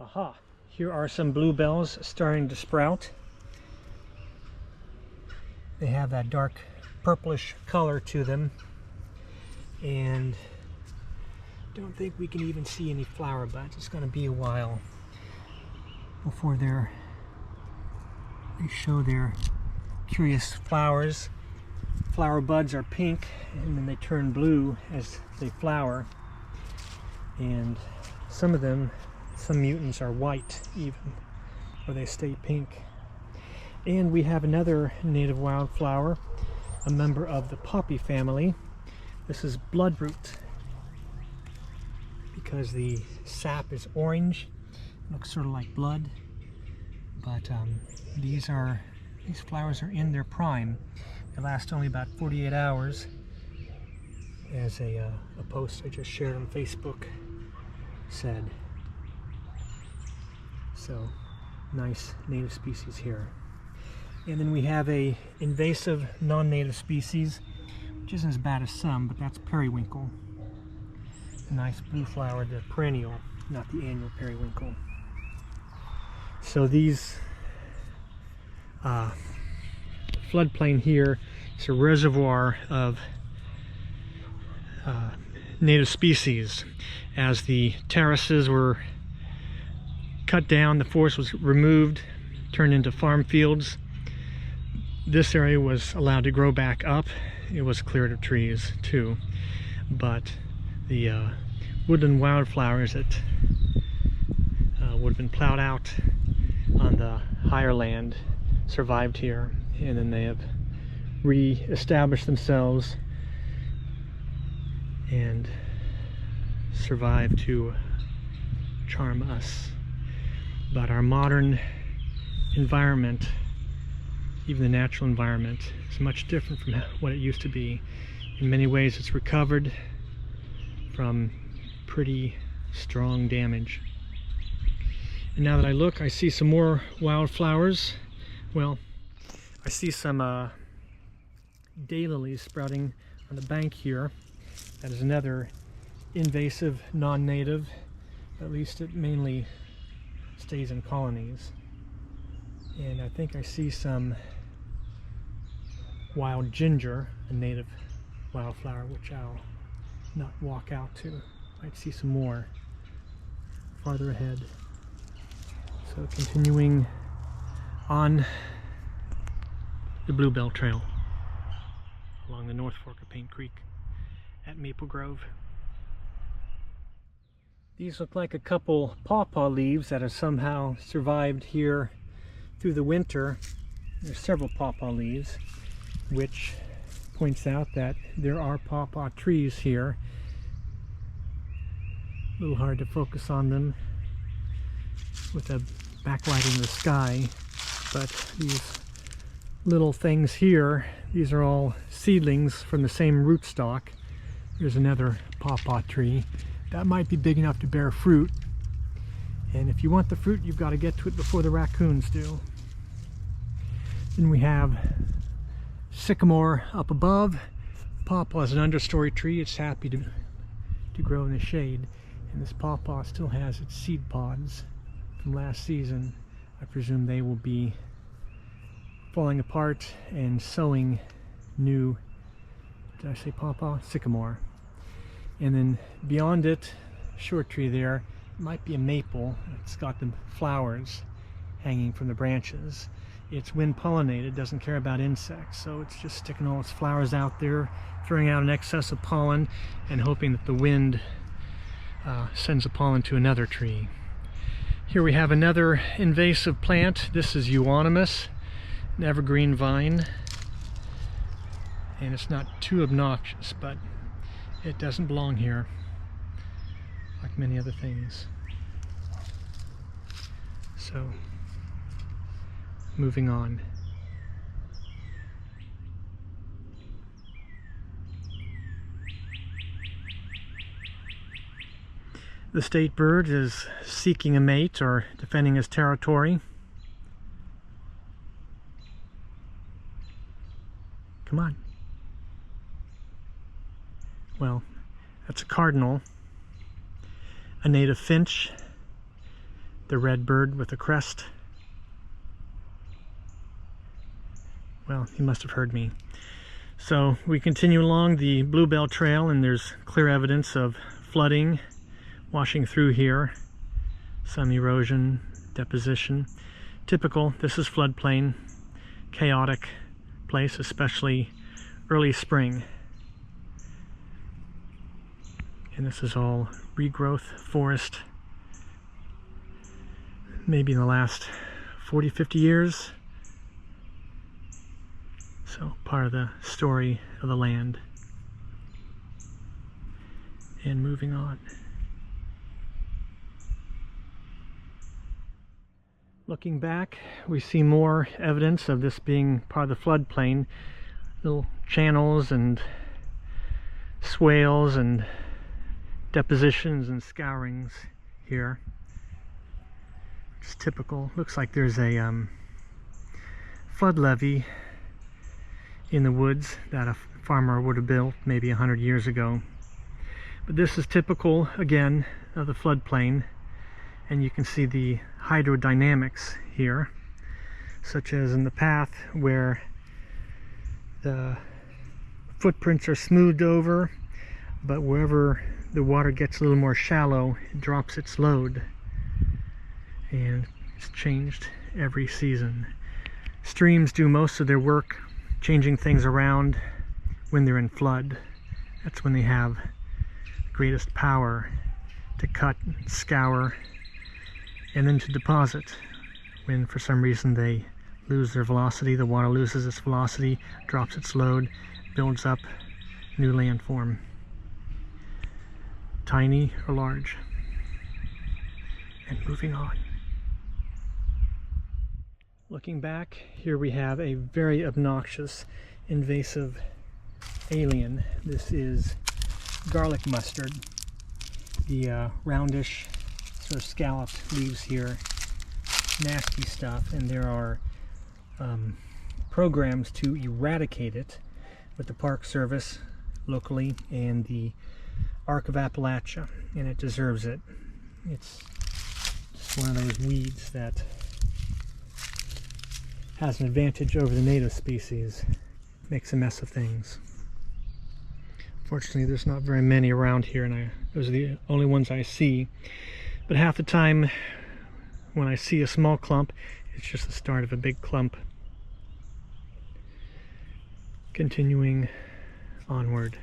Aha! Here are some bluebells starting to sprout. They have that dark purplish color to them, and don't think we can even see any flower buds. It's going to be a while before they show their curious flowers. Flower buds are pink and then they turn blue as they flower, and some of them, some mutants, are white even, or they stay pink. And we have another native wildflower, a member of the poppy family. This is bloodroot, because the sap is orange. It looks sort of like blood, but these flowers are in their prime. They last only about 48 hours, as a post I just shared on Facebook said. So, nice native species here. And then we have a invasive non-native species, which isn't as bad as some, but that's periwinkle. A nice blue flower, the perennial, not the annual periwinkle. So these floodplain here is a reservoir of native species. As the terraces were cut down, the forest was removed, turned into farm fields. This area was allowed to grow back up. It was cleared of trees too, but the woodland wildflowers that would have been plowed out on the higher land survived here, and then they have re-established themselves and survived to charm us. But our modern environment, even the natural environment, is much different from what it used to be. In many ways it's recovered from pretty strong damage. And now that I look, I see some more wildflowers. Well, I see some daylilies sprouting on the bank here. That is another invasive non-native. At least it mainly stays in colonies. And I think I see some wild ginger, a native wildflower, which I'll not walk out to. Might see some more farther ahead. So continuing on the Bluebell Trail along the North Fork of Paint Creek at Maple Grove. These look like a couple pawpaw leaves that have somehow survived here through the winter. There's several pawpaw leaves, which points out that there are pawpaw trees here. A little hard to focus on them with the backlighting of the sky, but these little things here, these are all seedlings from the same rootstock. Here's another pawpaw tree. That might be big enough to bear fruit, and if you want the fruit, you've got to get to it before the raccoons do. Then we have sycamore up above. Pawpaw is an understory tree. It's happy to grow in the shade, and this pawpaw still has its seed pods from last season. I presume they will be falling apart and sowing new, did I say pawpaw? Sycamore. And then beyond it, short tree there, might be a maple. It's got the flowers hanging from the branches. It's wind pollinated, doesn't care about insects, so it's just sticking all its flowers out there, throwing out an excess of pollen and hoping that the wind sends the pollen to another tree. Here we have another invasive plant. This is euonymus, an evergreen vine, and it's not too obnoxious, but it doesn't belong here like many other things. So, moving on. The state bird is seeking a mate or defending his territory. Come on. Well, that's a cardinal, a native finch, the red bird with the crest. Well, he must have heard me. So we continue along the Bluebell Trail, and there's clear evidence of flooding washing through here. Some erosion, deposition. Typical, this is floodplain, chaotic place, especially early spring. And this is all regrowth forest, maybe in the last 40-50 years. So part of the story of the land. And moving on. Looking back, we see more evidence of this being part of the floodplain. Little channels and swales and depositions and scourings here. It's typical. Looks like there's a flood levee in the woods that a farmer would have built maybe 100 years ago. But this is typical, again, of the floodplain, and you can see the hydrodynamics here, such as in the path where the footprints are smoothed over, but wherever the water gets a little more shallow, it drops its load, and it's changed every season. Streams do most of their work changing things around when they're in flood. That's when they have the greatest power to cut, scour, and then to deposit. When for some reason they lose their velocity, the water loses its velocity, drops its load, builds up new landform, tiny or large. And moving on. Looking back, here we have a very obnoxious, invasive alien. This is garlic mustard. The roundish, sort of scalloped leaves here. Nasty stuff, and there are programs to eradicate it with the Park Service locally and the Arc of Appalachia, and it deserves it. It's just one of those weeds that has an advantage over the native species, makes a mess of things. Fortunately, there's not very many around here, and those are the only ones I see. But half the time, when I see a small clump, it's just the start of a big clump. Continuing onward.